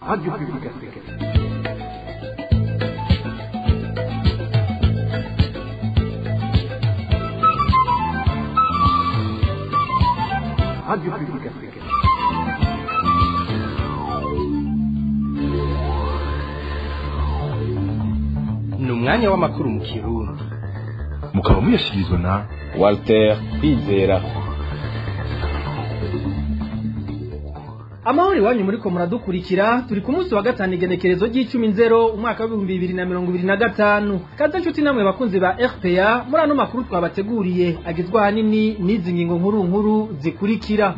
Radio Publique Africaine. Radio Publique Africaine. Ni umwanya w'amakuru mu Kirundi. Mukaba muyashikirizwa na Walter Kwizera. Amahoro iwanyu muriko muradukurikira, turi ku munsi wa gatanu igenekerezo ry'icumi umwaka wa 2025. Kaze nshuti namwe bakunzi ba RPA, muri ano makuru twabateguriye agizwe ahanini n'izi ngingo nkuru zikurikira.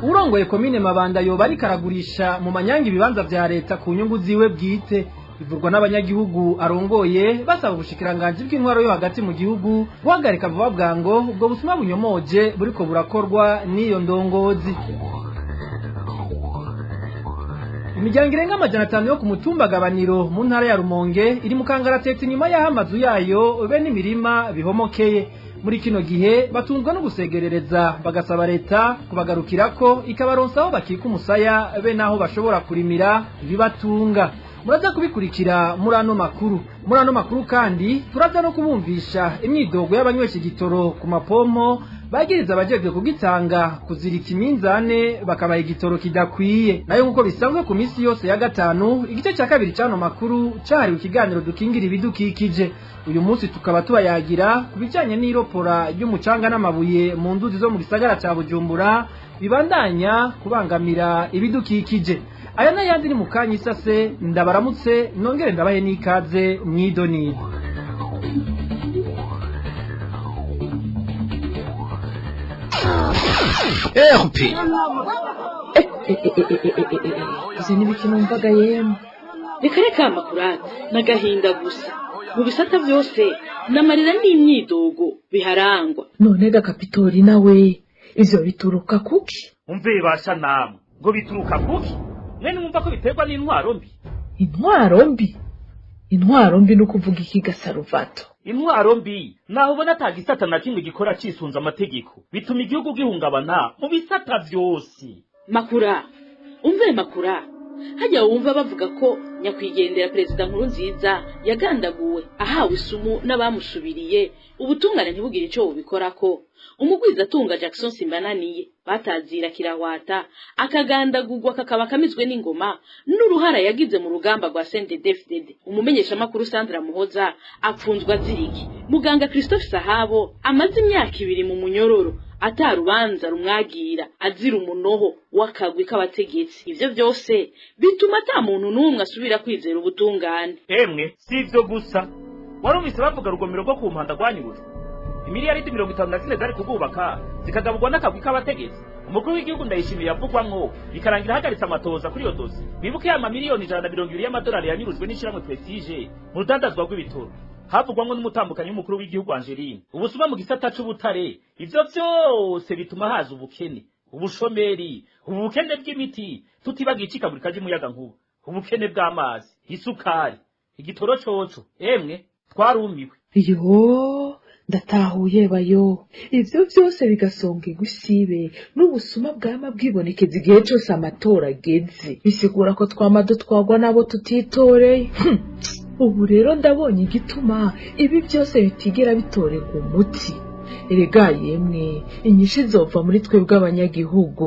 Urongoye komine Mabanda yoba ari karagurisha mu manyanga ibibanza vya leta ku nyungu ziwe bwite. Bivurwa n'abanyagihugu arongoye basaba ubushikiranganje bw'intwaro yo hagati mu gihugu guhagarika vuba bwango ubwo busuma bunyomoje buriko burakorwa n'iyo ndongozi. Imiryango irenga 500 yo ku mutumba Gabaniro mu ntara ya Rumonge iri mu kangaratete nyuma y'aho amazu yayo be n'imirima bihomokeye. Muri kino gihe batunzwa no gusegerereza bagasaba leta kubagarukirako ikabaronsa aho bakika umusaya be naho bashobora kurimira ibibatunga. Muraza kubikurikira muri ano makuru kandi turaza no kubumvisha imyidogo y'abanywesha igitoro ku mapompo bagiriza abajejwe kugitanga kuzirika iminzane bakabaha igitoro kidakwiye. Nayo nkuko bisanzwe ku misi yose ya gatanu igice cya kabiri cy'ano makuru cyahariwe ikiganiro dukingira ibidukikije. Uyu munsi tukaba tubayagira kubijanye n'iropora ry'umucanga n'amabuye mu nduzi zo mu gisagara ca Bujumbura bibandanya kubangamira ibidukikije. Aya n'ayandi ni mukanya isase, ndabaramutse nongere ndabahe n'ikaze mwidoni. Izi ni ibikino mvaga yemwe. Reka amakurata n'agahinda gusa. Mu bisata byose n'amarira n'imyidogo biharangwa. None Kapitori nawe ivyo bituruka kuki? Umve basha namwe ngo bituruka kuki? Nene mwumva ko biterwa n'intwaro mbi. Intwaro mbi no kuvuga iki Gasaruvato? Intwaro mbi naho ubona atagisata na kimwe gikora cisunza amategeko bituma igihugu gihungabana mu bisata byose. Makura hajya wumva bavuga ko nyakwigendera Perezida Nkurunziza yagandaguwe ahawe isumu n'abamusubiriye ubutungane ntibugire ico bubikorako. Umugwiza atunga Jackson Simbananiye batazira kirahwata akagandagurwa kakaba kamizwe n'ingoma n'uruhara yagize mu rugamba rwa CNDD-FDD. Umumenyesha makuru Sandra Muhoza apfunzwa ziriki. Muganga Christophe Sahabo amaze imyaka 2 mu munyororo atarubanza rumwagira azira umunoho wakagwi k'abategetsi. Ivyo byose bituma ata muntu n'umwe asubira kwizera ubutungane. Emwe sivyo gusa warumvise bavuga rugomero rwo ku mpanda rwanyuruje imiliyaridi 54 zari kugubaka zikagabugwa n'akagwi k'abategetsi. Umukuru w'igihugu Ndayishimiye yavugwamwo bikarangira hagaritse amatoza kuri iyo dosi. Bibuke ya miliyoni 120 y'amadolari yanyurujwe n'ishiramwe Prestige mu rudandazwa rw'ibitoro. Havugwamwo n'umutambukanyi w'umukuru w'igihugu Angeline. Ubusuma mu gisata c'ubutare ivyo byose bituma haza ubukene, ubushomeri, ubukene bw'imiti, tutibaga icikagurika ry'umuyaga nkuba, ubukene bw'amazi, isukari, igitoro coco. Emwe twarumiwe. Ndatahuye bayo. Ivyo byose bigasonga igusibe n'ubusuma bwama bwibonekeza igihe cyose amatora ageze. Bisigura ko twama dutwagwa nabo tutitoreye. Ubu rero ndabonye igituma ibi byose bitigera bitoreka umuti. Erega yemwe inyinshi zova muri twebwe abanyagihugu.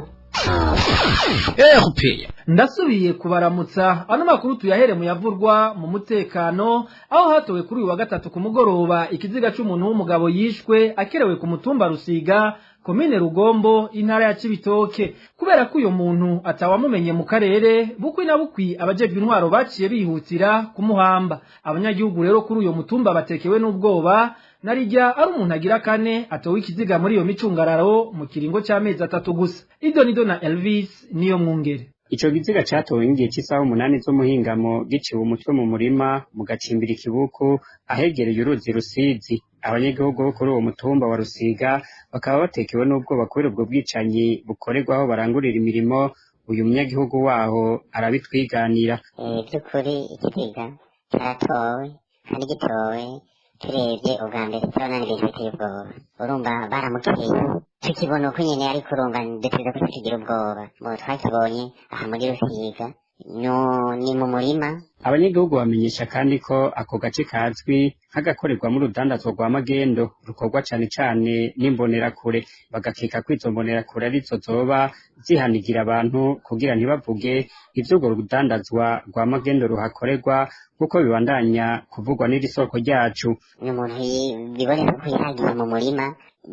Ndasubiye kubaramutsa. Ano makuru tuyahere mu yavurwa mu mutekano aho hatowe kuri uyu wa gatatu ku mugoroba ikiziga c'umuntu w'umugabo yishwe akerewe ku mutumba Rusiga komine Rugombo intara ya Cibitoke. Kubera ko uyo muntu atawamumenye mu karere bukwi na bukwi abajejwe intwaro baciye bihutira kumuhamba. Abanyagihugu rero kuri uyo mutumba batekewe n'ubwoba narijya ari umuntu agira kane atowe ikiziga muri iyo micungararo mu kiringo cy'amezi 3 gusa. Idonido na Elvis niyo mwungere. Ico giziga catowe ngiye cy'isaha 8 zo muhingamo giciwe umutwe mu murima mu gacimbira ikibuku ahegereye uruzi Rusizi. Abanyagihugu bo kuri uwo mutumba wa Rusiga bakaba batekewe n'ubwoba kubera ubwo bwicanyi bukorerwaho barangurira imirimo. Uyu munyagihugu waho arabitwiganira. By'ukuri ikiziga cyatowe kandi gitowe turebye ubwa mbere turabona n'ibintu biteye ubwoba. Urumva baramukeye tukibona uko nyene ariko urumva dutegerezwa ko tugira ubwoba ngo twakibonye aha muri Rusiga ni mu murima. Abanyagihugu bamenyesha kandi ko ako gace kazwi nk'agakorerwamo urudandazwa rwa magendo rukorwa cane cane n'imbonerakure, bagakeka ko izo mbonerakure arizo zoba zihanigira abantu kugira ntibavuge ivyo urwo rudandazwa rwa magendo ruhakorerwa kuko bibandanya kuvugwa n'iri soko ryacu. Ni umuntu biboneka ko yihagiye mu murima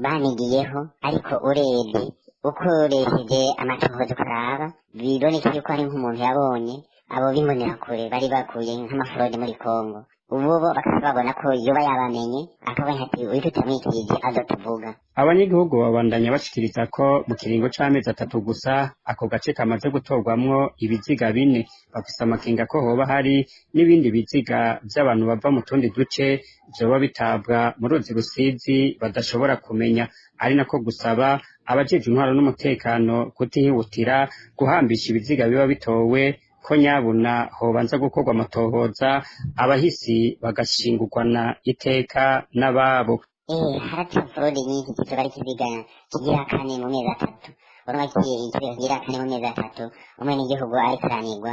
banigiyeho, ariko urebye ukoresheje amatohoza ukaraba biboneka yuko ari nk'umuntu yabonye abo b'imbonerakure bari bakuye nk'amafurode muri Kongo. Ubu bo bakaba babona ko yoba yabamenye akabona ati uyu tutamwikirije azotuvuga. Abanyagihugu babandanya bashikiriza ko mu kiringo c'amezi 3 gusa ako gace kamaze gutorwamwo ibiziga 4. Bafise amakenga ko hoba hari n'ibindi biziga vy'abantu bava mu tundi duce vyoba bitabwa mu ruzi Rusizi badashobora kumenya, ari nako gusaba abajeje intwaro n'umutekano kutihutira guhambisha ibiziga biba bitowe, ko nyabuna hobanza gukorwa amatohoza abahisi bagashingurwana iteka n'ababo. Haraca fraude nyinshi kizoba ari ikiziga kigira 4 mu mezi 3. Urumva ikiziga kigira 4 mu mezi 3 umwenegihugu ariko aranigwa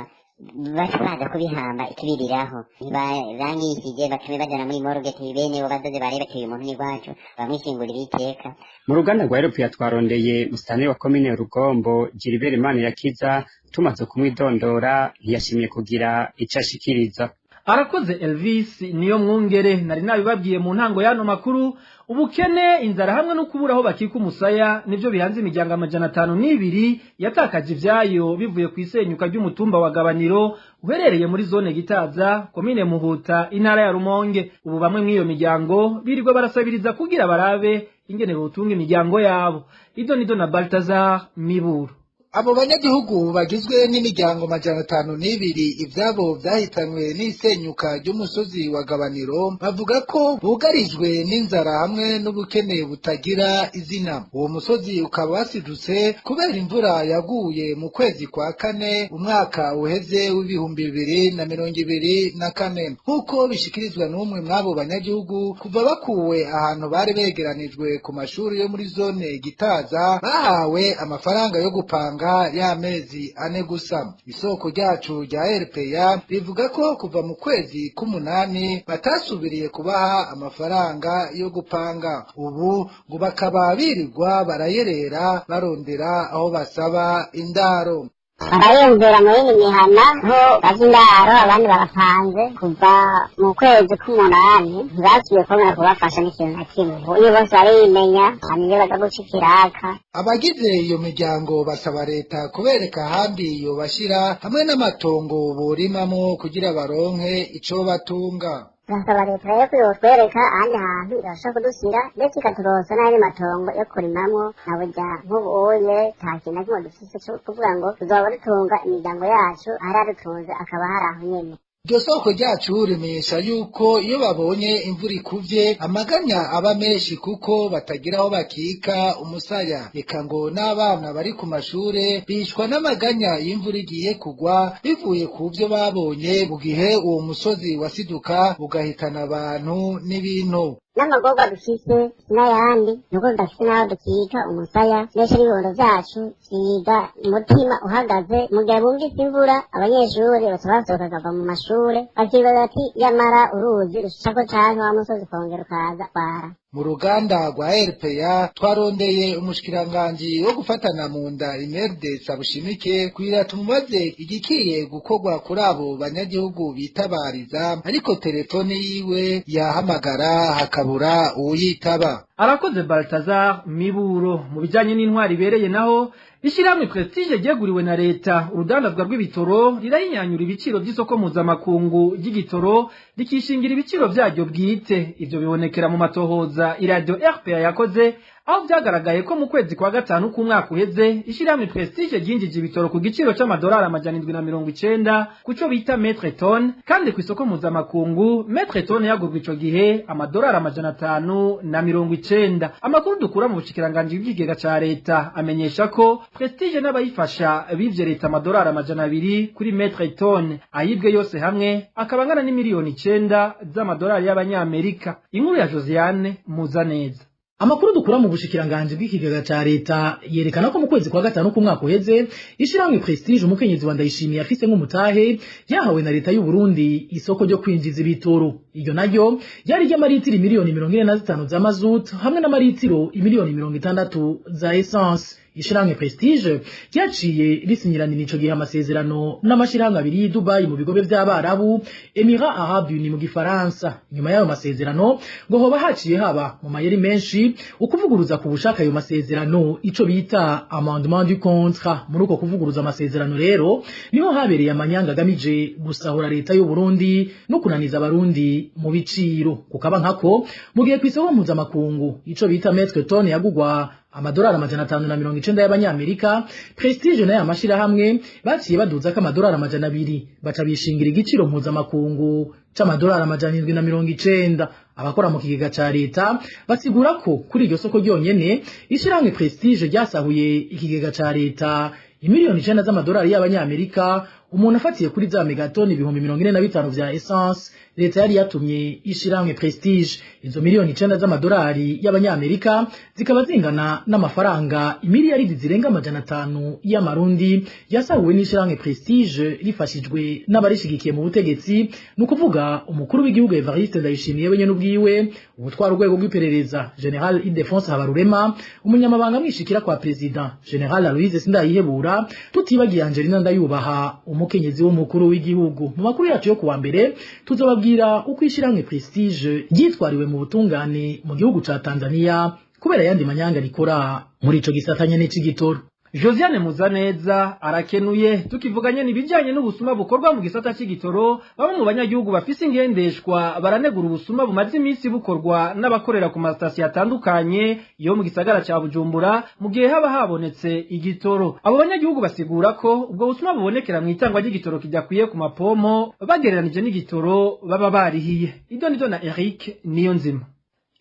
baza kubihamba ikibiriraho ntibangishije bakame bajana muri morgue bene bo badoze barebe uyu muntu ni gwacu bamwishingurira iteka. Mu ruganda rwa Europea twarondeye musitani wa komine Rugombo Gilbert Manirakiza, tumaze kumwidondora ntiyashimye kugira ico ashikiriza. Arakoze Elvis niyo mwungere. Nari nabibabwiye mu ntango y'ano makuru, ubukene, inzara hamwe no kubura aho bakika umusaya nivyo bihanze imiryango 502 yatakaje ivyayo bivuye ku isenyuka ry'umutumba wa Gabaniro uherereye muri zone Gitaza, komine Muhuta, intara ya Rumonge. Ubu bamwe mw'iyo miryango birirwa barasabiriza kugira barabe ingene botunga imiryango yabo. Ido nido na Baltazar Miburu. Abo banyagihugu bagizwe n'imiryango 502 ivyabo vyahitanywe n'isenyuka ry'umusozi wa Gabaniro bavuga ko bugarijwe n'inzara hamwe n'ubukene butagira izina. Uwo musozi ukaba wasidutse kubera imvura yaguye mu kwezi kwa 4 umwaka uheze w'2024, nk'uko bishikirizwa n'umwe mw'abo banyagihugu kuva bakuwe ahantu bari begeranijwe ku mashuri yo muri zone Gitaza, bahawe amafaranga yo gupanga y'amezi 4 gusa. Isoko ryacu rya RPA rivuga ko kuva mu kwezi k'8 batasubiriye kubaha amafaranga yo gupanga. Ubu ngo bakaba birirwa barayerera barondera aho basaba indaro. Barayumvira muri mihana ho bazindaro abandi barapanze kuva mu kwezi k'8 ntibasubiye kubona kubafasha n'ikintu na kimwe. Uyu bose barayimenya hanyuma baza gucikiraka. Abagize iyo miryango basaba leta kubereka ahandi yobashira hamwe n'amatongo borimamo kugira baronke ico batunga. Basaba leta yo kuyotwereka ahandi hantu irashaka kudusira ndetse ikaturosa n'ayandi matongo yo kurimamwo na burya nk'ubuye nta kintu na kimwe dufise cyo kuvuga ngo tuzoba dutunga imiryango yacu ahari adutunze akaba hari aho nyene. Iryo soko ryacu rimenyesha yuko iyo babonye imvura ikuvye amaganya aba menshi kuko batagira aho bakika umusaya. Eka ngo n'abana bari ku mashure bishwa n'amaganya y'imvura igiye kugwa bivuye ku vyo babonye mu gihe uwo musozi wasiduka ugahitana abantu n'ibintu. N'amagorwa dufise n'ayandi nuko tudafise n'aho dukika umusaya, ndetse n'ibibondo vyacu vyiga umutima uhagaze mu gihe bumvise imvura. Abanyeshuri baca basohoka bakava mu mashure bakibaza ati yamara uruzi rushako canke wa musozi kongera ukaza kwara. Mu ruganda rwa RPA twarondeye umushikiranganji wo gufatana mu nda Imerde Sabushimike kugira tumubaze igikiye gukorwa kuri abo banyagihugu bitabariza, ariko telefone yiwe yahamagara hakabura uwuyitaba. Arakoze Baltazar Miburo. Mu bijanye n'intwari ibereye naho ishiramwe Prestige ryeguriwe na leta urudandazwa rw'ibitoro rirayinyanyura ibiciro by'isoko mpuzamakungu ry'igitoro rikishingira ibiciro vyaryo bwite. Ivyo bibonekera mu matohoza iradio RPA yakoze, aho vyagaragaye ko mu kwezi kwa 5 k'umwaka uheze ishiramwe Prestige ryinjije ibitoro ku giciro c'amadolari 790 kuco bita metre tonne, kandi ku isoko mpuzamakungu metre tonne yagurwa ico gihe amadolari 590. Amakuru dukura mu bushikiranganje bw'ikigega ca leta amenyesha ko Prestige n'abayifasha bivye leta amadolari 200 kuri metre tonne, ayibwe yose hamwe akabangana n'imiliyoni 9 z'amadolari y'abanyamerika. Inkuru ya Josiane Muzaneza. Amakuru dukura mu bushikiranganje bw'ikigega ca leta yerekana ko mu kwezi kwa gatanu k'umwaka uheze ishiramwe Prestige umukenyezi wa Ndayishimiye afise nk'umutahe yahawe na leta y'u Burundi isoko ryo kwinjiza ibitoro. Iryo naryo yari ry'amaritiro miliyoni 45 za mazut hamwe n'amaritiro miliyoni 60 za essence. Ishiramwe Prestige ryaciye risinyiranira ico gihe amasezerano n'amashirahamwe abiri Dubai mu bigobe vy'Abarabu Emirats Arabes Unis mu Gifaransa. Nyuma y'ayo masezerano ngo hoba haciye haba mu mayeri menshi ukuvuguruza ku bushaka ayo masezerano ico bita amendement du contrat. Muri uko kuvuguruza amasezerano rero niho habereye amanyanga agamije gusahura leta y'u Burundi no kunaniza abarundi mu biciro. Kukaba nkako mu gihe kw'isoko mpuzamakungu ico bita metric tonne yagugwa amadolari 590 y'abanyamerika, Prestige nayo amashirahamwe baciye baduza ko amadolari 200 baca bishingira igiciro mpuzamakungu c'amadolari 790. Abakora mu kigega ca leta basigura ko kuri iryo soko ryonyene ishiramwe Prestige ryasahuye ikigega ca leta imiliyoni 9 z'amadolari y'abanyamerika. Umuntu afatiye kuri za megatoni ibihumbi 45 vya essence leta yari yatumye ishiramwe Prestige. Izo miliyoni 9 z'amadolari y'abanyamerika zikaba zingana n'amafaranga imiliyaridi zirenga 500 y'amarundi yasahuwe n'ishiramwe Prestige rifashijwe n'abarishigikiye mu butegetsi, nukuvuga umukuru w'igihugu Evariste Ndayishimiye wenye n'ubwiwe, ubutwara urwego rw'iperereza General Ildefonse Habarurema, umunyamabanga mwishikira kwa president General Aloise Sindayihebura, tutibagiye Angelina Ndayubaha umukenyezi w'umukuru w'igihugu. Mu makuru yacu yo kuwa mbere tuzobabwira uko ishiramwe Prestige ryitwariwe mu butungane mu gihugu ca Tanzania kubera yandi manyanga rikora muri ico gisatanye n'icigitoro. Josiane Muzaneza arakenuye. Tukivuganye n'ibijanye n'ubusuma bukorwa mu gisata c'igitoro, bamwe mu banyagihugu bafise ingendeshwa baranegura ubusuma bumaze iminsi bukorwa n'abakorera ku masitasiyo atandukanye yo mu gisagara ca Bujumbura mu gihe haba habonetse igitoro. Abo banyagihugu basigura ko ubwo busuma bubonekera mu itangwa ry'igitoro kijyakuye ku mapomo bagereranije n'igitoro baba barihiye. Idonido na Eric Niyonzima.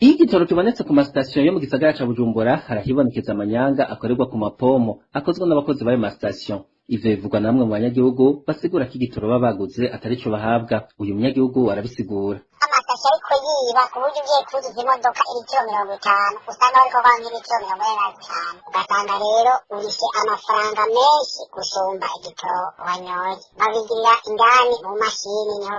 Iyo igitoro kibonetse ku masitasiyo yo mu gisagara ca Bujumbura harahibonekeza amanyanga akorerwa ku mapomo akozwe n'abakozi b'ayo masitasiyo. Ivyo bivugwa na bamwe mu banyagihugu basigura ko igitoro baba baguze atari co bahabwa. Uyu munyagihugu arabisigura. Amasitasiyo ariko yiba ku buryo ugiye kuzuza imodoka ibiciro 50 usanga bariko banga ibiciro 45, ugasanga rero urishe amafaranga menshi gusumba igitoro wanyoye. Babigirira indani mu mashini niho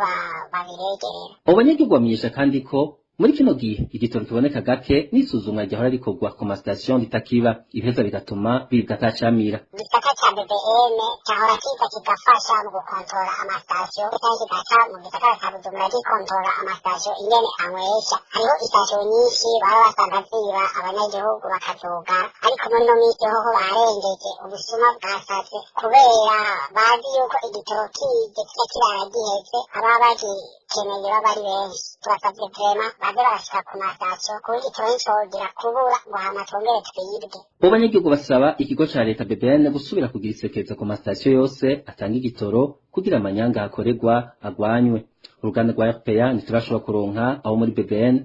babiregerera. Abo banyagihugu bamenyesha kandi ko muri kino gihe igitoro kiboneka gake n'isuzumwa ryahora rikorwa ku masitasiyo ritakiba, ibiheza bigatuma bibwa atacamira. Igisata ca BBN cahora kiza kigafasha mu gukontorora amasitasiyo, kandi kigaca mu gisagara ca Bujumbura gikontorora amasitasiyo ingene anywesha. Hariho isitasiyo nyinshi baba basanga ziba abanyagihugu bakazugara, ariko muri no minsi hoho barengeje ubusuma bwasaze kubera bazi yuko igitoro kije kica kirara giheze ababa bagikeneye baba ari benshi. Turasavye vrema baze barashika ku masitasiyo kuburyo igitoro nticogira kubura ngo hama twongere twibwe. Abo banyagihugu basaba ikigo ca leta BBN gusubira kugira isekeza ku masitasiyo yose atanga igitoro kugira amanyanga akorerwa agwanywe. Uruganda rwa RPA ntiturashobora kuronka aho muri BBN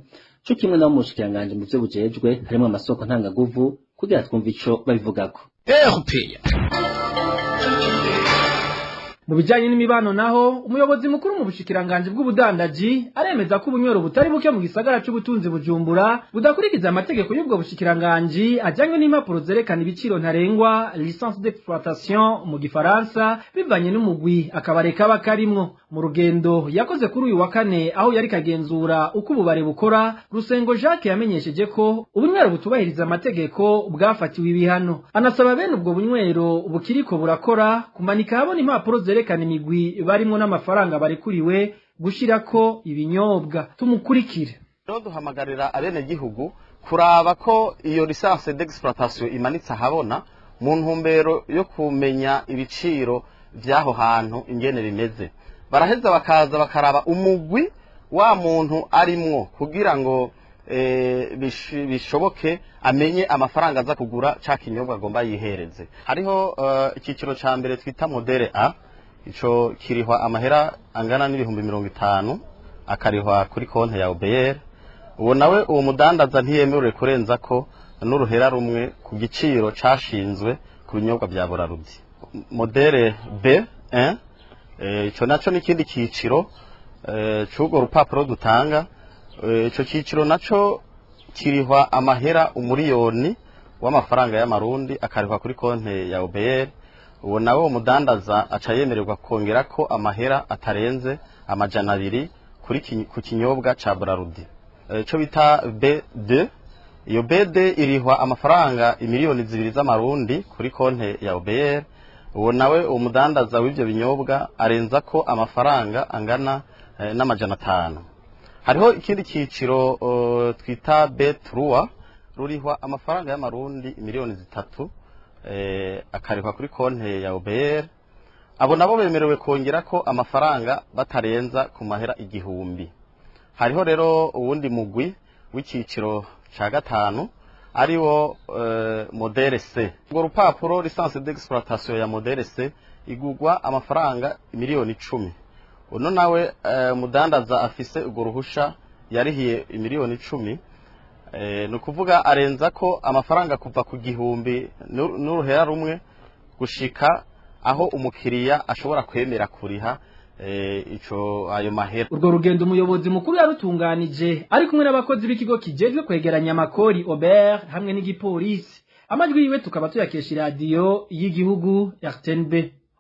co kimwe n'abo mu bushikiranganje mu vyo bujejwe harimwo amasoko ntangaguvu kugira twumve ico babivugako. RPA. Mu bijanye n'imibano naho umuyobozi mukuru mu bushikiranganje bw'ubudandaji aremeza ko ubunywero butari buke mu gisagara c'ubutunzi Bujumbura budakurikiza amategeko y'ubwo bushikiranganje ajyanye n'impapuro zerekana ibiciro ntarengwa licence d'exploitation mu Gifaransa bivanye n'umugwi akabareka bakarimwo. Mu rugendo yakoze kuri uyu wa kane aho yari kagenzura uko ububare bukora, Rusengo Jacques yamenyesheje ko ubunywero butubahiriza amategeko bwafatiwe ibihano. Anasaba bene ubwo bunywero bukiriko burakora kumanika habona impapuro zerekana imigwi barimo n'amafaranga barekuriwe gushirako ibinyobwa. Tumukurikire. Duhamagarira abene gihugu kuraba ko iyo licence d'exploitation imanitse habona mu ntumbero yo kumenya ibiciro vyaho hantu ingene bimeze. Baraheza bakaza bakaraba umugwi wa muntu arimwo kugira ngo bishoboke amenye amafaranga aza kugura ca kinyobwa agomba yihereze. Hariho ikiciro ca mbere twita modele A, ico kirihwa amahera angana n'ibihumbi 50 akarihwa kuri konte ya OBR. Uwo nawe uwo mudandaza ntiyemerewe kurenza ko n'uruhera rumwe ku giciro cashinzwe ku binyobwa bya Burarudi. Modele B, ico naco n'ikindi kiciro c'ubwo rupapuro dutanga. Ico kiciro naco kirihwa amahera umuriyoni w'amafaranga y'amarundi akarihwa kuri konte ya OBR. Uwo nawe umudandaza aca yemererwa kongera ko amahera atarenze amajana 200 ku kinyobwa ca Brarudi. Ico bita B2. Iyo BD irihwa amafaranga imiliyoni 2 z'amarundi kuri konte ya OBR. Uwo nawe umudandaza w'ivyo binyobwa arenza ko amafaranga angana n'amajana 5. Hariho ikindi ciciro twita B3 rurihwa amafaranga y'amarundi imiliyoni 3 akarihwa kuri konte ya OBR. Abo nabo bemerewe kongera ko amafaranga batarenza ku mahera 1000. Hariho rero uwundi mugwi w'iciciro ca 5 ariwo modèle C. Urwo rupapuro licence d'exploitation ya modèle C igugwa amafaranga miliyoni 10. Uno nawe mudandaza afise urwo ruhusha yarihiye miliyoni 10. Nukuvuga arenza ko amafaranga kuva ku 1000 n'uruhera rumwe gushika aho umukiriya ashobora kwemera kuriha ico ayo mahera. Urwo rugendo umuyobozi mukuru yarutunganije ari kumwe n'abakozi b'ikigo kijejwe kwegeranya amakori Aubert hamwe n'igipolisi. Amajwi yiwe tukaba tuyakesha radio y'igihugu RTNB.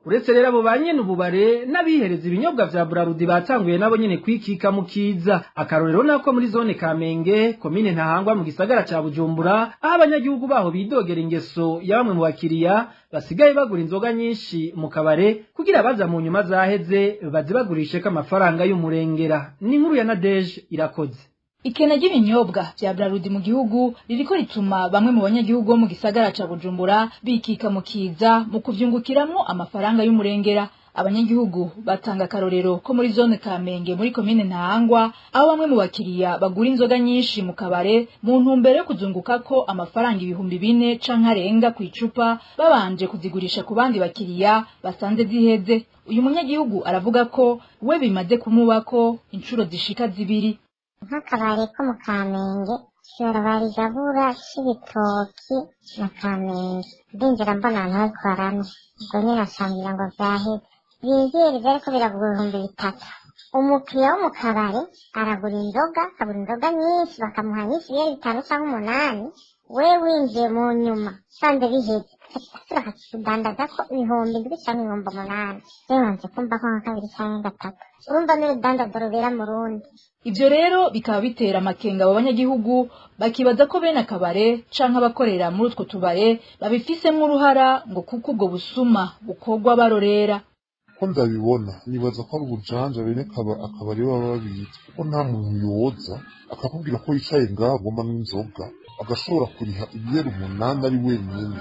Uretse rero abo banyene ububare n'abihereza ibinyobwa vya Brarudi batanguye nabo nyene kwikika mu kiza. Akarorero nako muri zone Kamenge komine Ntahangwa mu gisagara ca Bujumbura aho abanyagihugu baho bidogera ingeso ya bamwe mu bakiriya basigaye bagura inzoga nyinshi mu kabare kugira baza mu nyuma zaheze bazibagurishe ko amafaranga y'umurengera. Ni nkuru ya Nadege Irakoze. Ikena ry'ibinyobwa vya Brarudi mu gihugu ririko rituma bamwe mu banyagihugu bo mu gisagara ca Bujumbura bikika mu kiza mu kuvyungukiramwo amafaranga y'umurengera. Abanyagihugu batanga karorero ko muri zone Kamenge muri komine Ntahangwa aho bamwe mu bakiriya bagura inzoga nyinshi mu kabare mu ntumbero yo kuzunguka ko amafaranga 4,000 canke arenga ku icupa babanje kuzigurisha ku bandi bakiriya basanze ziheze. Uyu munyagihugu aravuga ko we bimaze kumubako incuro zishika 2. Nk'akabari ko mu Kamenge barigabura c'ibitoki na Kamenge ndinjira mbona abantu bariko baramwe ubwo nyene asangira ngo vyaheze bizere vyariko biragura 3,000. Umukiriya wo mu kabari aragura inzoga nyinshi bakamuha nyinshi 5 canke 8 we winjiye mu nyuma sanze biheze bakadandaza ko 7,000 canke 8,000 yewanze kumva ko nka 2 canke 3 urumva n'urudandaza rubera mu rundi. Ivyo rero bikaba bitera amakenga abo banyagihugu bakibaza ko bene akabare canke abakorera muri utwo tubare babifisemwo uruhara ngo kuko ubwo busuma bukorwa barorera. Ko ndabibona nibaza ko ari ubujanja bene akabari baba babitse kuko nta muntu yoza akakubwira ko yicaye ngaho agomba n'inzoga agashobora kuriha 8,000 ari wenyine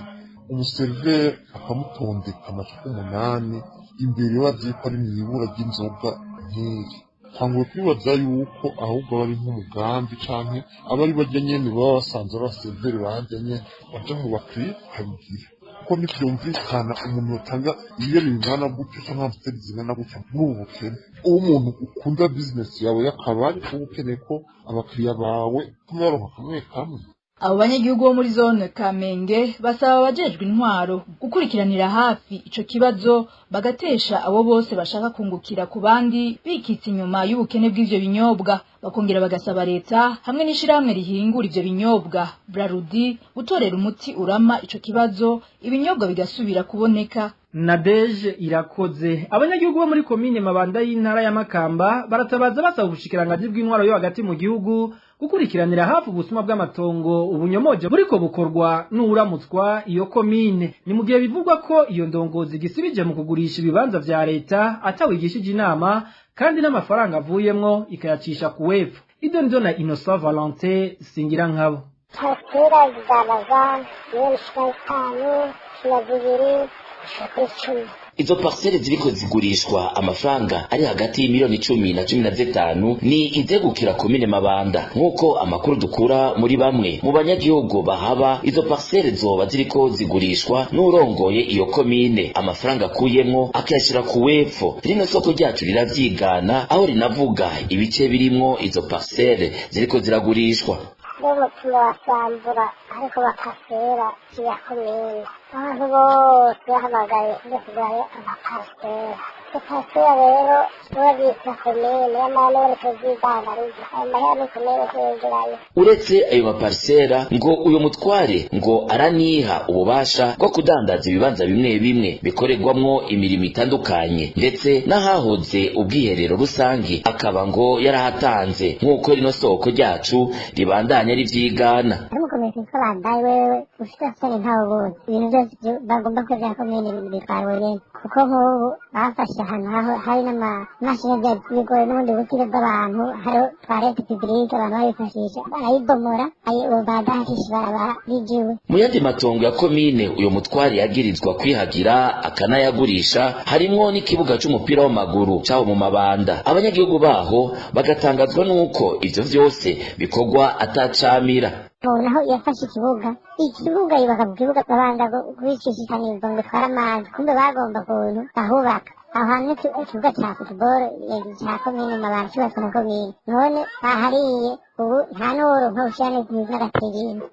umuseriveri akamutondeka amacupa 8 imbere bazi ko ari mwibura ry'inzoga nk'iri. Tanguye kwibaza yuko ahubwo bari nk'umugambi canke abari barya nyene baba basanze abaseriveri bahajyanye baja mu bakiriya kabigira kuko ntivyumvikana umuntu yotanga iyo bingana gutyo canke amstel zingana gutyo n'ubukene. Uwo muntu ukunda business yawe y'akabari uba ukeneye ko abakiriya bawe kubaronka kamwe. Abo banyagihugu bo muri zone Kamenge basaba abajejwe intwaro gukurikiranira hafi ico kibazo bagatesha abo bose bashaka kungukira ku bandi bikitse inyuma y'ubukene bw'ivyo binyobwa. Bakongera bagasaba leta hamwe n'ishiramwe rihingura ivyo binyobwa Brarudi gutorera umuti urama ico kibazo ibinyobwa bigasubira kuboneka. Nadege Irakoze. Abanyagihugu bo muri komine Mabanda y'intara ya Makamba baratabaza basaba ubushikiranganji bw'intwaro yo hagati mu gihugu gukurikiranira hafi ubusuma bw'amatongo ubunyomoje buriko bukorwa n'uramutswa iyo komine. Ni mu gihe bivugwa ko iyo ndongozi gisibije mu kugurisha ibibanza vya leta atawigishije inama kandi n'amafaranga avuyemwo ikayacisha ku wepfo. Ido ndo na Innocent Valentin singira nkabo. Takira zaraza yeshikanu shirabiri Izo parcelle ziriko zigurishwa amafaranga ari hagati y'imiliyoni 10 na 15 ni izegukira komine Mabanda nkuko amakuru dukura muri bamwe mu banyagihugu bahaba. Izo parcelle zoba ziriko zigurishwa n'urongoye iyo komine amafaranga akuyemwo akayashira ku wepfo. Rino soko ryacu riravyigana aho rinavuga ibice birimwo izo parcelle ziriko ziragurishwa. Domo turasambura ariko bakasera ya komine abantu bose bahamagaye kugaye amaparcelle pasera rero tuba bita komine y'amanone tuzidandariza ayo mahera ni komine tuyegerayo. Uretse ayo maparisera ngo uyu mutware ngo araniha ububasha bwo kudandaza ibibanza bimwe bimwe bikorerwamwo imirimo itandukanye ndetse n'ahahoze ubwiherero rusangi akaba ngo yarahatanze nk'uko rino soko ryacu ribandanya rivyigana. Umukomite ko bandaye wewe ufite asani ntawe ubuzi ibintu byose bagomba kwegera komine bitwarwe nyene kuko nk'ubu bafashe ahantu hari n'amamashini bigore n'ubundi bukire bw'abantu hariho toilette publique abantu babifashisha barayibomora badahashisha barabara bijiwe. Mu yandi matongo ya komine uyo mutware yagirizwa kwihagira akanayagurisha harimwo n'ikibuga c'umupira w'amaguru caho mu Mabanda. Abanyagihugu baho bagatangazwa n'uko ivyo vyose bikorwa atacamira. Naho yafashe ikibuga yubaka ku kibuga babanza kubicishikanirizwa ngo bitware amazi kumbe bagomba kuntu bahubaka aho hantu ikibuga ca football ca komine Mabanda cyubatswe na komine none bahariye ubu nta n'uworonka ushira n'agaterino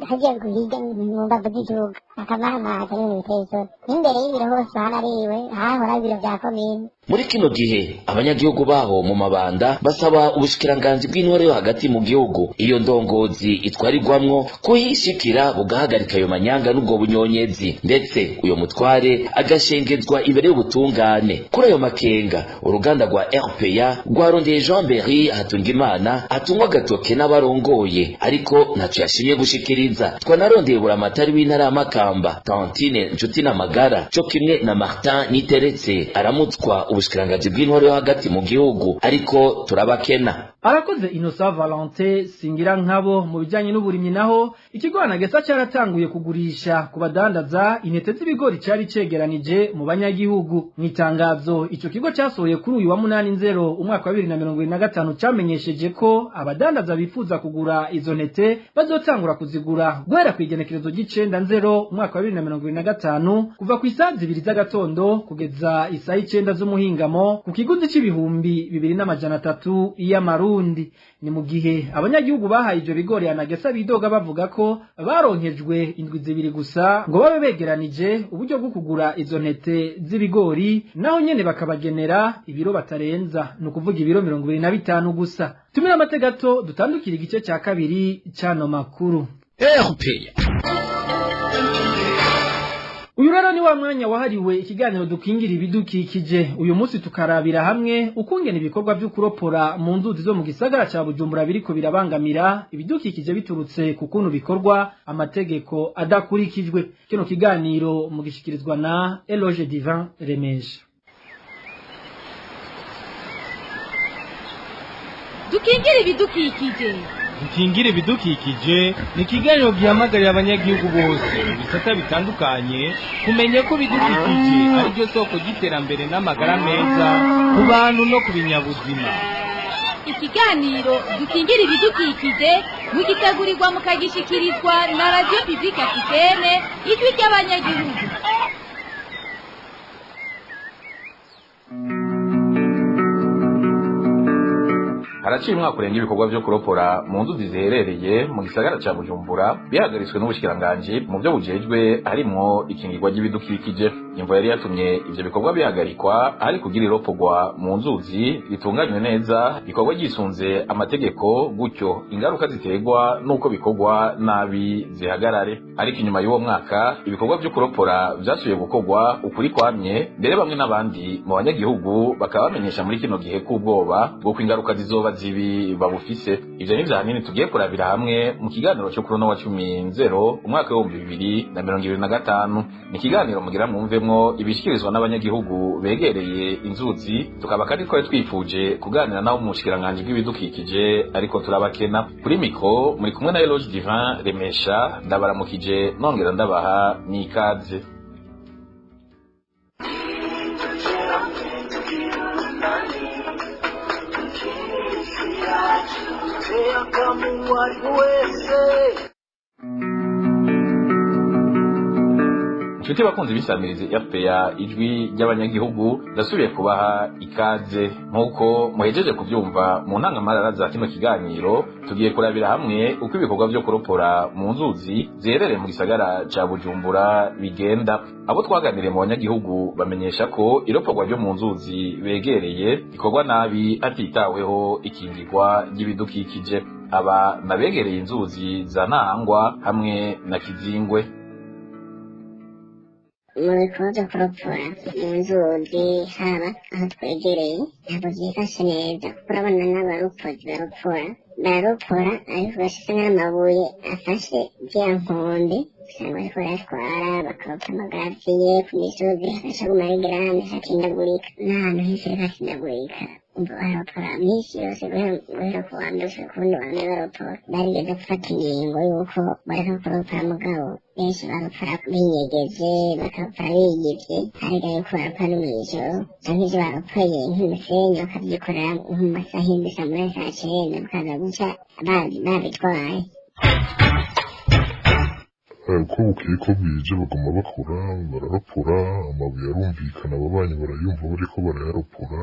hagiye guhiga mu mbavu z'ikibuga akamara amazi n'ibintu biteye isoni n'imbere y'ibiro hose hanariwe hahora ibiro vya komine. Muri kino gihe abanyagihugu baho mu Mabanda basaba ubushikiranganji bw'intore yo hagati mu gihugu iyo ndongozi itwarirwamwo kuhishikira bugahagarika ayo manyanga n'ubwo bunyonyezi ndetse uyo mutware agashengezwa imbere y'ubutungane. Kuri ayo makenga uruganda rwa RPA rwarondeye Jean Berry Hatungimana atungwa agatoke n'abarongoye ariko ntaco yashimye gushikiriza. Twanarondeye buramatari w'intara ya Makamba Tantine Nshuti na Magara cyo kimwe na Martin Niteretse aramutswa ubushikiranganji bw'intore yo hagati mu gihugu ariko turabakena. Arakoze Innocent Valentin singira nkabo mu bijanye n'uburimyi naho ikigo Anagesa cyaratanguye kugurisha ku badandaza intete z'ibigori cyari cegeranije mu banyagihugu. Mwitangazo ico kigo cyasohoye kuri uyu wa 8/0 umwaka wa 2025 cyamenyesheje ko abadandaza bifuza kugura izo ntete bazotangura kuzigura guhera ku igenekerezo g'9/0 umwaka wa 2025 kuva ku isaha 2 z'agatondo kugeza isaha 9 z'umuhingamo ku kiguzi c'ibihumbi 2300 y'amarundi. Ni mu gihe abanyagihugu bahaye ivyo bigori Anagesa bidoga bavuga ko baronkejwe indwi zibiri gusa ngo babe begeranije uburyo bwo kugura izo ntete z'ibigori naho nyene bakabagenera ibiro batarenza no kuvuga ibiro 25 gusa. Tumira amategato dutandukira igice cya kabiri cyano makuru. Uyu rero ni wa mwanya wahariwe ikiganiro dukingira ibidukikije. Uyu munsi tukarabira hamwe ukungena ibikorwa byo kuropora mu nzuzi zo mu gisagara ca Bujumbura biriko birabangamira ibidukikije biturutse ku kuntu bikorwa amategeko adakurikijwe. Kino kiganiro mugishikirizwa na Eloge Divin Remesha. Dukingira ibidukikije. Dukingira ibidukikije ni ikiganiro gihamagarira abanyagihugu bose bisata bitandukanye kumenya ko ibidukikije ari byo soko ry'iterambere n'amagara meza ku bantu no ku binyabuzima. Ikiganiro dukingira ibidukikije mugitegurirwa mukagishikirizwa na Radio Publique Africaine ijwi ry'abanyagihugu. Haraciye umwaka urenga ibikorwa byo kuropora mu nzuzi ziherereye mu gisagara ca Bujumbura bihagaritswe n'ubushikiranganji mu byo bujejwe harimwo ikingirwa ry'ibidukikije. Imvo yari yatumye ivyo bikorwa bihagarikwa ari kugira iropogwa mu nzuzi ritunganywe neza bikorwa gisunze amategeko gutyo ingaruka ziterwa nuko bikorwa nabi zihagarare. Ariko inyuma y'uwo mwaka ibikorwa byo kuropora vyasubiye gukorwa ukuri kwamye mbere bamwe n'abandi mu banyagihugu bakaba bamenyesha muri kino gihe k'ubwoba bwo ingaruka zizoba zibi babufise. Ivyo ni vyanini tugiye kurabira hamwe mu kiganiro cyo kuruno wa 10/0 umwaka wa 2025. Ni kiganiro mugira mwumvemwo ibishikirizwa n'abanyagihugu begereye inzuzi tukaba kandi ko twifuje kuganira nawo mu bushikiranganje bw'ibidukikije ariko turabakena. Kuri mikro muri kumwe na Eloge Divin Remesha ndabaramukije nongera ndabaha n'ikaze. Nshuti bakunzi bisamirize RPA ijwi ry'abanyagihugu ndasubiye kubaha ikaze nkuko muhejeje kuvyumva mu ntangamarara za kino kiganiro tugiye kurabira hamwe uko ibikorwa vyo kuropora mu nzuzi ziherereye mu gisagara ca Bujumbura bigenda. Abo twaganiriye mu banyagihugu bamenyesha ko iroporwa ryo mu nzuzi begereye ikorwa nabi hatitaweho ikingirwa ry'ibidukikije. Aba nabegereye inzuzi za Ntahangwa hamwe na Kizingwe. Mu bikorwa byo kuropora mu nzuzi haba aho twegereye ntabwo byifashe neza. Urabona n'abaropozi baropora ariko bashyize n'amabuye afashe ziriya nkombe usanga bariko bayatwara bakaropa amagaziye ku misozi hagashaguma ari grande hakindagurika n'ahantu henshi hakindagurika. Baropora minsi yose guhera ku wa mbere gushika ku wundi wa mbere baropora. Barigeze gufata ingingo y'uko bareka kuropora mugabo benshi baropora binyegeje bakaropora biyivye hariga yuko baropora no mw'ijoro canke ivyo baropoye nk'umusenyi bakavyikorera nko mu masaha y'indwi saa munani saa cenda bakaza guca babitwaye. Uko bukeye ko bwije baguma bakora bararopora amabuye arumvikana ababanyi barayumva bariko barayaropora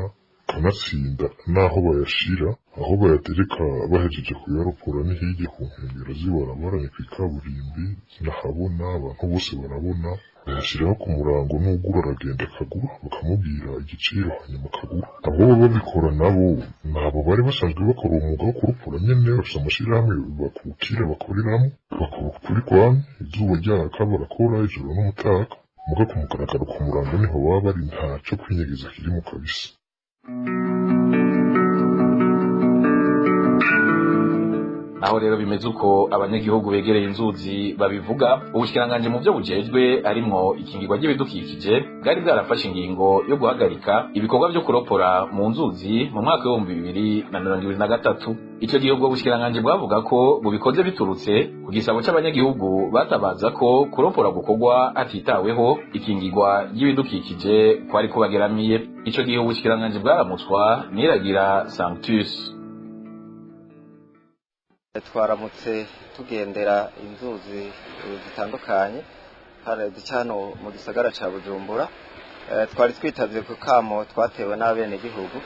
kanatsinda naho bayashira aho bayatereka bahejeje kuyaropora ni hirya ku nkengero z'ibarabara ni kw'ikaburimbi nahabona abantu bose barabona bayashiraho ku murango n'ugura aragenda akagura bakamubwira igiciro hanyuma akagura. Abo baba babikora nabo nabo bari basanzwe bakora umwuga wo kuropora nyene bafise amashirahamwe bakukira bakoreramo bakora ukuri kwamye izuba ryaka barakora ijoro n'umutaka muga ku mugaragaro ku murango niho baba bari ntaco kwinyegeza kirimo kabisa. Aho rero bimeze uko abanyagihugu begereye inzuzi babivuga, ubushikiranganje mu byo bujejwe harimwo ikingirwa ry'ibidukikije bwari bwarafashe ingingo yo guhagarika ibikorwa byo kuropora mu nzuzi mu mwaka wa 2023. Ico gihe ubwo bushikiranganje bwavuga ko bubikoze biturutse ku gisabo c'abanyagihugu batabaza ko kuropora gukorwa hatitaweho ikingirwa ry'ibidukikije kwari kubageramiye. Ico gihe ubushikiranganje bwaramutswa Niragira Sanctus. Twaramutse tugendera inzuzi zitandukanye hano mu gisagara ca Bujumbura. Twari twitavye ku kamo twatewe n'abene gihugu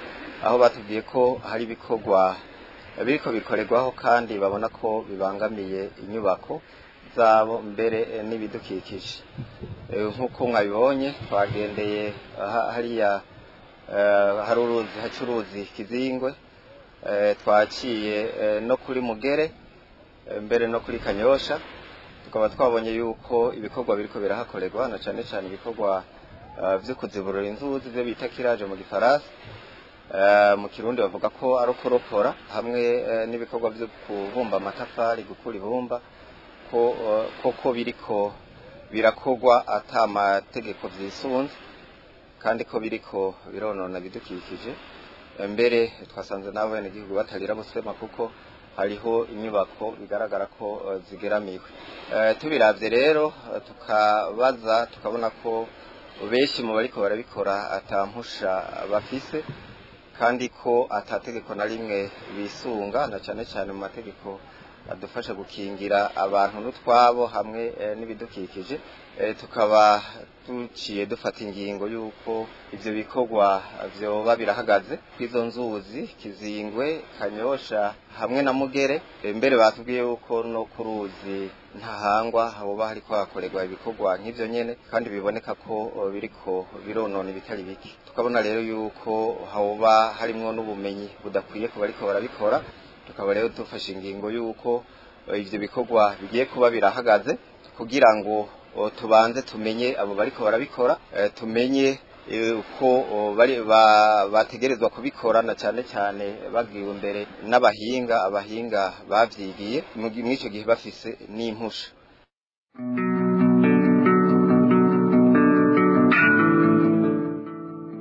aho batubwiye ko hari ibikorwa biriko bikorerwaho kandi babona ko bibangamiye inyubako zabo mbere n'ibidukikije. Nk'uko mwabibonye twagendeye hariya hari uruzi Kizingwe, twaciye no kuri Mugere mbere no kuri Kanyosha, tukaba twabonye yuko ibikorwa biriko birahakorerwa na cane cane ibikorwa vyo kuziburura inzuzi byo bita kiraje mu gifaransa. Mu Kirundi bavuga ko ari kuropora hamwe n'ibikorwa vyo kubumba amatafari gukura ibumba ko biriko birakorwa ata amategeko vyisunze kandi ko biriko bironona bidukikije. Mbere twasanze n'abene gihugu batarira busema kuko hariho inyubako bigaragara ko zigeramiwe. Tubiravye rero tukabaza tukabona ko benshi mu bariko barabikora atampusha bafise kandi ko atategeko na rimwe bisunga na cane cane mu mategeko adufasha gukingira abantu n'utwabo hamwe n'ibidukikije. Tukaba tuciye dufata ingingo yuko ivyo bikorwa vyoba birahagaze kwizo nzuzi Kizingwe, Kanyosha hamwe na Mugere. Mbere batubwiye yuko no kuruzi Ntahangwa hoba hariko hakorerwa ibikorwa nk'ivyo nyene kandi biboneka ko biriko bironona ibitari biki. Tukabona rero yuko hoba harimwo n'ubumenyi budakwiye ku bariko barabikora. Tukaba rero dufashe ingingo yuko ivyo bikorwa bigiye kuba birahagaze kugira ngo tubanze tumenye abo bariko barabikora, tumenye uko bategerezwa kubikora na cane cane bagiwe imbere n'abahinga bavyigiye mw'ico gihe bafise n'impusha.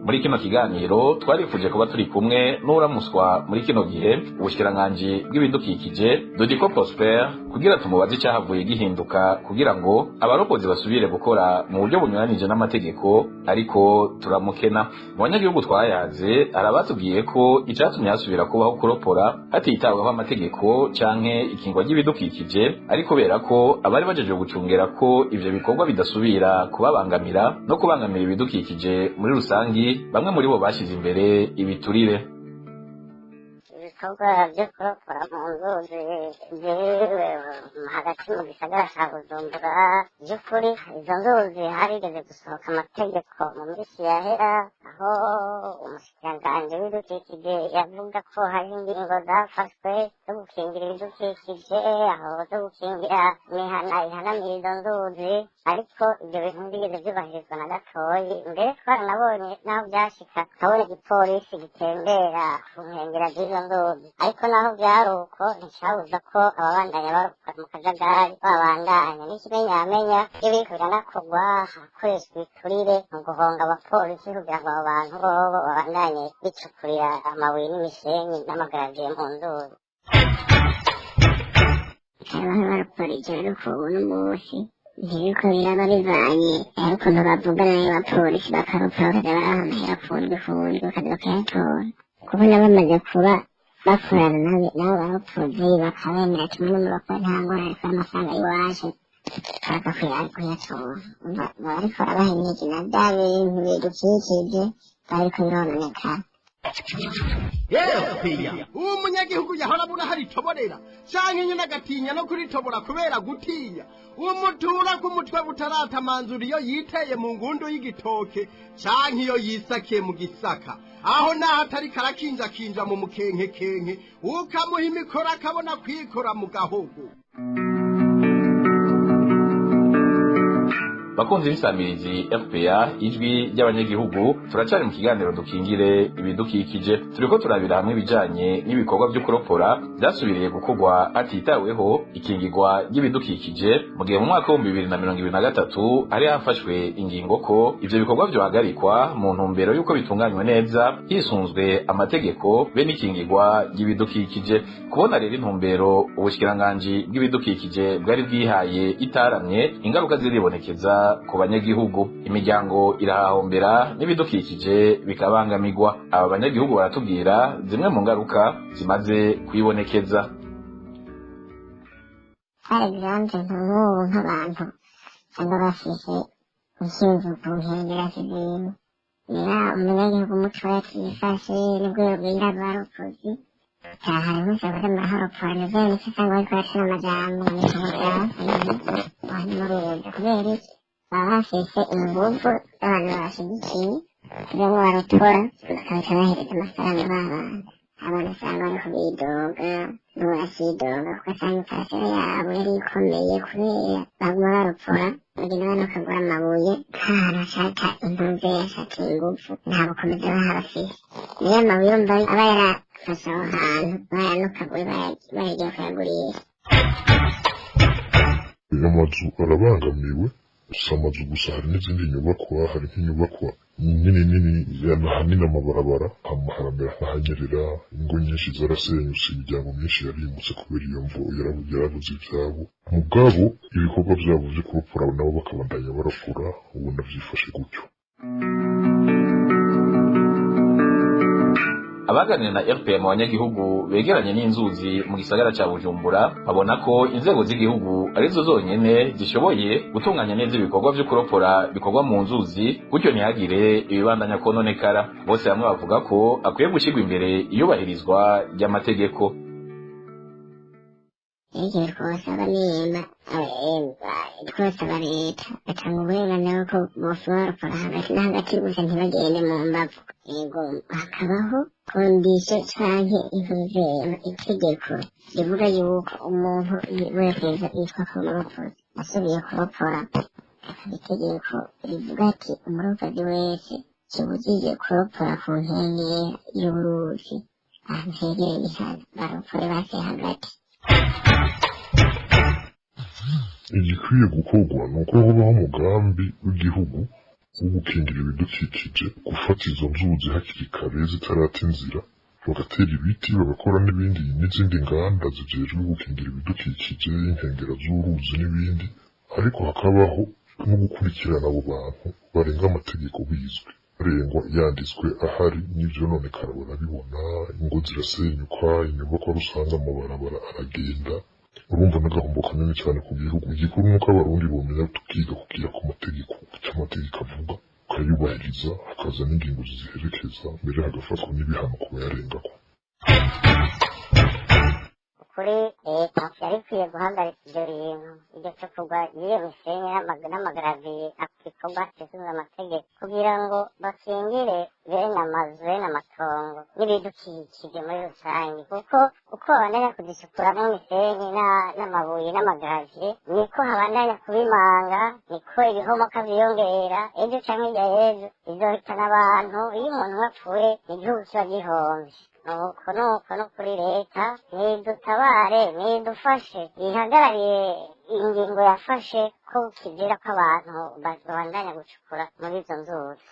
muri kino kiganiro twarifuje kuba turi kumwe n'uramuswa muri kino gihe ubushikiranganji bw'ibidukikije Dodiko Prosper kugira tumubaze icyahavuye gihinduka kugira ngo abarokozi basubire gukora mu buryo bunyuranije n'amategeko, ariko turamukena. Mu banyagihugu twayaze arabatubwiye ko icyatumye hasubira kubaho kuropora hatitaweho amategeko canke ikingwa ry'ibidukikije, ariko kubera ko abari bajeje gucungera ko ivyo bikorwa bidasubira kubabangamira no kubangamira ibidukikije muri rusangi, bamwe muri bo bashize imbere ibiturire. Ibikorwa byo kuropora mu nzuzi byewe hagati mu gisagara ca Bujumbura, by'ukuri izo nzuzi harigeze gusohoka amategeko mu minsi yahera, aho umushikiranganji w'ibidukikije yavuga ko hari ingingo zafashwe zo gukingira ibidukikije, aho zo gukingira imihana ihanamira izo nzuzi, ariko ibyo bintu ntibigeze byubahirizwa na gatoyi. Mbere twaranabonye naho byashika nkabona igipolisi gitembera ku nkengera z'izo nzuzi, ariko naho byari uko nticabuza ko ababandanya barokora mu kajagari babandanya. N'ikimenyamenya iyo biriko biranakorwa hakoreshwa ibiturire mu guhonga abapolisi kugira ngo abo bantu bobo babandanye bicukurira amabuye n'imisenyi n'amagaraviye mu nzuzi. Abantu barakora ivyo ariko ubu n'umunsi ntibiriko biraba bivanye ukuntu bavugana n'abapolisi bakaropora bakaja barahamahera kundwi bakaza bakayatora, kubona bamaze kuba bakorana nabo baropozi bakabemera kimwe n'umurokore nta ngorane ariko amafaranga y'iwaje bakaza kuyatora. Bariko barabaha na bya bintu bidukikije bariko birononekara. uwo munyagihugu yahora abura hari itoborera canke nyene agatinya no kuritobora kubera gutinya umutura ku mutwe butaratamanzura iyo yiteye mu ngundu y'igitoke canke iyo yisakiye mu gisaka, aho naho atari karakinjakinja mu mukenkekenke ukamuha imikoro akabona kwikora mu gahogo. Bakunzi b'isamirizi FPA ijwi ry'abanyagihugu, turacari mu kiganiro dukingire ibidukikije. Turiko turabira hamwe ibijanye n'ibikorwa byo kuropora byasubiriye gukorwa hatitaweho ikingirwa ry'ibidukikije, mu gihe mu mwaka wa 2023 hari hafashwe ingingo ko ivyo bikorwa byohagarikwa mu ntumbero y'uko bitunganywe neza hisunzwe amategeko be n'ikingirwa ry'ibidukikije. Kubona rero intumbero ubushikiranganji bw'ibidukikije bwari bwihaye itaramye, ingaruka ziribonekeza ku banyagihugu, imiryango irahahombera n'ibidukikije bikabangamirwa. Aba banyagihugu baratubwira zimwe mu ngaruka zimaze kwibonekeza. Exemple nk'ubu nk'abantu cyangwa bafise inkingi ku nkengera z'ibintu, niba umunyagihugu mutoya atifashe nibwo yobwira abaropozi taha umunsi wakoze amaharopora nivyo nicyo usanga bariko barashira amajambo mu bitabo vyabo muruza kubera iki baba bafise inguvu z'abantu babashigikiye kugira ngo barotora bakaca bahereza amafaranga b'abantu. Abantu usanga bariko bidoga n'uwasidoga kuko asanga iparasera yabo yari ikomeye kubera baguma baropora bagenda banakagura amabuye nk'ahantu hashaka intuze yashaka inguvu nta bukomezi baba bafise. Niyo amabuye urumva aba yarafashe aho hantu bayanukaguye bayagiye kuyagurisha. Amazu arabangamiwe, si amazu gusa hari n'izindi nyubakwa, hari nk'inyubakwa nini ahanini amabarabara haramera nk'ahanyerera, ingo nyinshi zarasenyutse, imiryango myinshi yarimutse kubera iyo mvo yarabuze ivyabo. Mugabo ibikorwa vyabo vyo kuropora nabo bakabandanya baropora, ubona vyifashe gutyo. Abaganira na FPM mu banyagihugu begeranye n'inzuzi mu gisagara ca Bujumbura babona ko inzego z'igihugu arizo zonyene zishoboye gutunganya neza ibikorwa vyo kuropora bikorwa mu nzuzi, gutyo ntihagire ibibandanya kononekara. Bose hamwe bavuga ko akwiye gushirwa imbere iyubahirizwa ry'amategeko. Igihe twose abanema twose aba leta batanga uburenganzira ko bose baropora hagati na hagati gusa ntibagende mu mbavu. Yego hakabaho kondisiyo canke itegeko rivuga yuko umuntu wese yitwa ko umuropozi asubiye kuropora, itegeko rivuga ati umuropozi wese kibujije kuropora ku nkengera y'uruzi ahantu hegereye imihana baropore base hagati. Igikwiye gukorwa ni uko habaho umugambi w'igihugu wo gukingira ibidukikije gufata izo nzuzi hakiri kare zitarata inzira bagatera ibiti bagakora n'izindi nganda zijejwe gukingira ibidukikije inkengera z'uruzi n'ibindi ariko hakabaho no gukurikirana abo bantu barenga amategeko bizwi barengwa yanditswe ahari n'ivyo none kare barabibona ingo zirasenyuka inyubakwa rusanga amabarabara aragenda urumva n'agahombo kanini cyane ku gihugu igikuru nuko abarundi bomenya tukiga kugira ku mategeko icyo amategeko avuga ukayubahiriza hakaza n'ingingo ziherekeza mbere hagafatwa n'ibihano ku bayarengako kuri leta yari ikwiye guhagarika ibyo bintu iryo cukugwa ry'iyo misenyi n'amagaraviye igikorwa cisuzuma amategeko kugira ngo bakingire bene amazu bene amatongo n'ibidukikije muri rusange kuko uko babandanya kuzisukuramwo imisenyi n'amabuye n'amagaraviye niko habandanya kubimanga niko ibihomoka vyiyongera ejo canke hirya y'ejo bizohitana abantu iyo umuntu umwe apfuye igihugu kiba gihomvye nuko no kuri leta nidutabare nidufashe ihagarariye ingingo yafashe ko kizira ko abantu babandanya gucukura muri izo nzuzi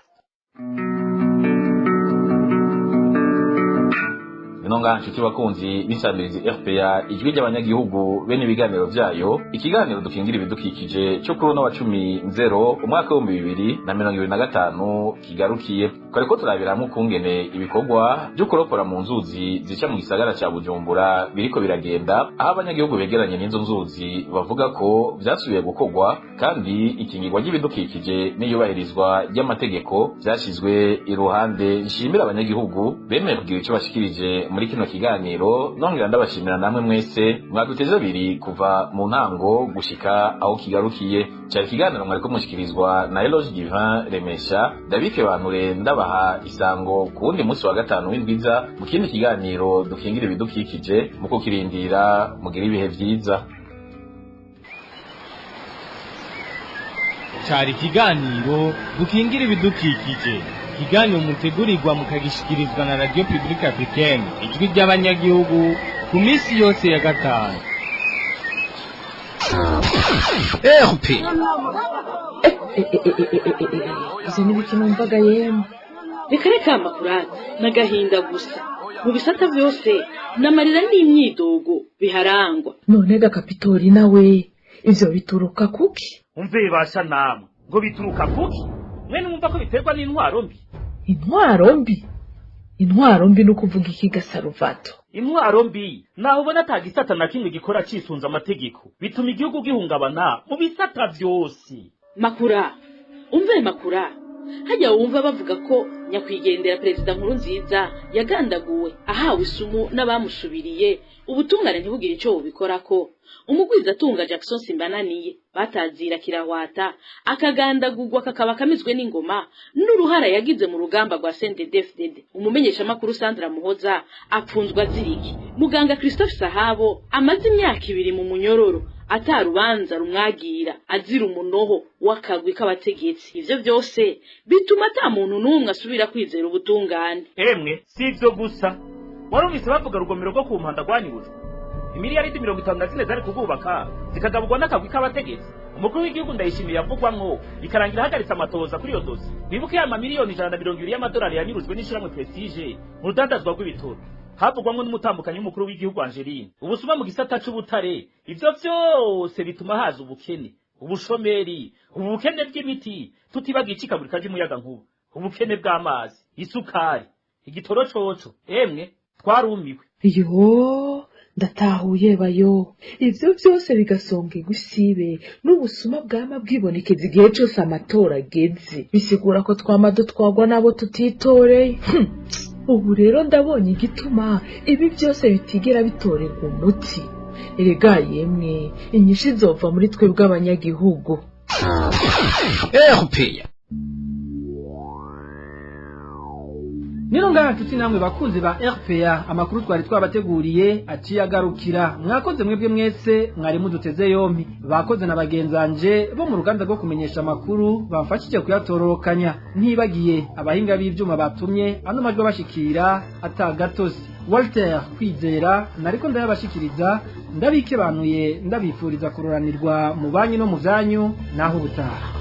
Inonga nshuti bakunzi b'insamirizi RPA ijwi ry'abanyagihugu bene ibiganiro vyayo ikiganiro dukingira ibidukikije cyo kuri no wa 10 umwaka wa 2025 kigarukiye kare ko turabiramwe kungene ibikorwa byo kuropora mu nzuzi zica mu gisagara ca Bujumbura biriko biragenda aho abanyagihugu begeranye n'inzo nzuzi bavuga ko vyasubiye gukorwa kandi ikingirwa ry'ibidukikije n'iyubahirizwa ry'amategeko vyashizwe iruhande nshimira abanyagihugu bemeye kugira ico bashikirije muri kino kiganiro nongera ndabashimira namwe mwese mwaduteze abiri kuva mu ntango gushika aho kigarukiye cyari kiganiro mwariko mushikirizwa na Eloge Divin Remesha David Banture ndabaha isango ku wundi munsi wa gatanu w'indwiza mu kindi kiganiro dukingira ibidukikije mu kukirindira mugira ibihe vyiza cyari kiganiro dukingira ibidukikije ikiganiro mutegurirwa mukagishikirizwa na Radio Publique Africaine ijwi ry'abanyagihugu ku minsi yose ya gatanu. izo n'ibiki numvaga yemwe reka reka amakurata n'agahinda gusa mu bisata byose n'amarira n'imyidogo biharangwa none Kapitori nawe ivyo bituruka kuki umve basha namwe ngo bituruka kuki mwene mwumva ko biterwa n'intwaro mbi intwaro mbi no kuvuga iki Gasaruvato intwaro mbi naho ubona atagisata na kimwe gikora cisunza amategeko bituma igihugu gihungabana mu bisata byose makura umve makura hajya wumva bavuga ko nyakwigendera perezida Nkurunziza yagandaguwe ahawe isumu n'abamusubiriye ubutungane ntibugire ico bubikorako umugwiza atunga Jackson Simbananiye batazira kirahwata akagandagurwa kakaba kamizwe n'ingoma n'uruhara yagize mu rugamba rwa CNDD-FDD umumenyesha makuru Sandra Muhoza apfunzwa aziriki muganga Christophe Sahabo amaze imyaka 2 mu munyororo atarubanza rumwagira azira umunoho wakagwi k'abategetsi ivyo byose bituma ata muntu numwe asubira kwizera ubutungane emwe sivyo gusa warumvise bavuga rugomero rwo ku mpanda rwanyurujwe imiliyaridi 54 zari kugubaka zikagabugwa n'akagwi k'abategetsi umukuru w'igihugu ndayishimiye yavugwamwo ikarangira hagaritse amatoza kuri iyo dosi bibuke ya mamiliyoni 120 y'amadolari yanyurujwe n'ishiramwe Prestige mu rudandazwa rw'ibitoro havugwamwo n'umutambukanyi w'umukuru w'igihugu Angeline ubusuma mu gisata c'ubutare ivyo vyose bituma haza ubukene ubushomeri ubukene bw'imiti tutibagiye ikikagurika ry'umuyaga nkuba ubukene bw'amazi isukari igitoro coco emwe twarumiwe yo ndatahuye bayo ivyo byose bigasonga igusibe n'ubusuma bwama bwibonekeza igihe cyose amatora ageze bisigura ko twamado twagwa nabo tutitoreye ubu rero ndabonye igituma ibi byose bitigera bitorerwa umuti erega yemwe inyinshi zova muri twe bw'abanyagihugu Nino ngaha nshuti namwe bakunzi ba RPA amakuru twari twabateguriye aciye agarukira mwakoze mwebwe mwese mwari muduteze yompi bakoze na bagenzanje bo mu ruganda rwo kumenyesha amakuru bamfashije kuyatororokanya ntibagiye abahinga b'ivyuma batumye ano majwi bashikira atagatosi Walter Kwizera nariko ndayabashikiriza ndabikebanuye ndabifuriza kuroranirwa mu banyu no mu vyanyu naho ubutaha